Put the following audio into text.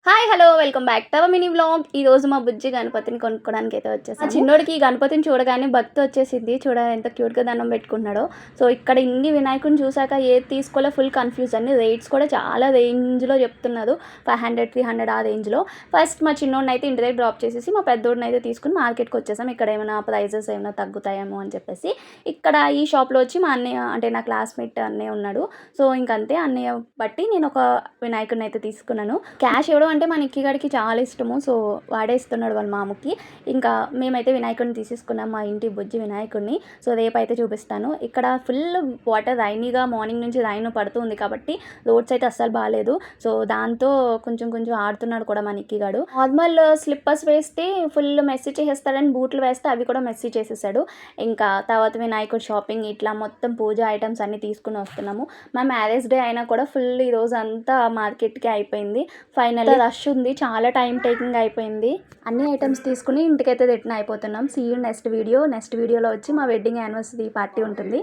Hi hello welcome back to our mini vlog. ఈ రోజు మా బుజ్జి గణపతిని కొనుక్కోవడానికి అయితే వచ్చేసాను. చిన్నోడికి ఈ గణపతిని చూడగానే భక్తి వచ్చేసింది. ఎంత క్యూట్గా దండం పెట్టుకున్నాడో. సో ఇక్కడ ఇన్ని వినాయకుడిని చూసాక ఏది తీసుకోలే, ఫుల్ కన్ఫ్యూజ్ అన్ని. రేట్స్ కూడా చాలా రేంజ్లో చెప్తున్నారు, 500 300 ఆ రేంజ్లో. ఫస్ట్ మా చిన్నోడిని అయితే ఇంటి దగ్గర డ్రాప్ చేసేసి మా పెద్దోడిని అయితే తీసుకుని మార్కెట్కి వచ్చేసాం. ఇక్కడ ఏమైనా ప్రైజెస్ ఏమైనా తగ్గుతాయేమో అని చెప్పేసి. ఇక్కడ ఈ షాప్లో వచ్చి మా అన్నయ్య, అంటే నా క్లాస్మేట్ అన్నయ్య ఉన్నాడు. సో ఇంకంతే, అన్నయ్య బట్టి నేను ఒక వినాయకుడిని అయితే తీసుకున్నాను. క్యాష్ ఇవ్వడం అంటే మా నిక్కిగాడికి చాలా ఇష్టము. సో వాడే ఇస్తున్నాడు వాళ్ళ మామకి. ఇంకా మేమైతే వినాయకుడిని తీసేసుకున్నాం, మా ఇంటి బుజ్జి వినాయకుడిని. సో రేపైతే చూపిస్తాను. ఇక్కడ ఫుల్ వాటర్, రైనీగా మార్నింగ్ నుంచి రైన్ పడుతుంది కాబట్టి రోడ్స్ అయితే అస్సలు బాగాలేదు. సో దాంతో కొంచెం ఆడుతున్నాడు కూడా మా నిక్కిగాడు. నార్మల్ స్లిప్పర్స్ వేస్తే ఫుల్ మెస్సీ చేసేస్తాడని బూట్లు వేస్తే అవి కూడా మెస్సీ చేసేసాడు. ఇంకా తర్వాత వినాయకుడు షాపింగ్, ఇట్లా మొత్తం పూజ ఐటమ్స్ అన్నీ తీసుకుని వస్తున్నాము. మా మ్యారేజ్ డే అయినా కూడా ఫుల్ ఈరోజు అంతా మార్కెట్కి అయిపోయింది. ఫైనల్ రష్ ఉంది, చాలా టైం టేకింగ్ అయిపోయింది. అన్ని ఐటమ్స్ తీసుకుని ఇంటికైతే రిటర్న్ అయిపోతున్నాం. సీ యూ నెక్స్ట్ వీడియోలో వచ్చి మా వెడ్డింగ్ యానివర్సరీ పార్టీ ఉంటుంది.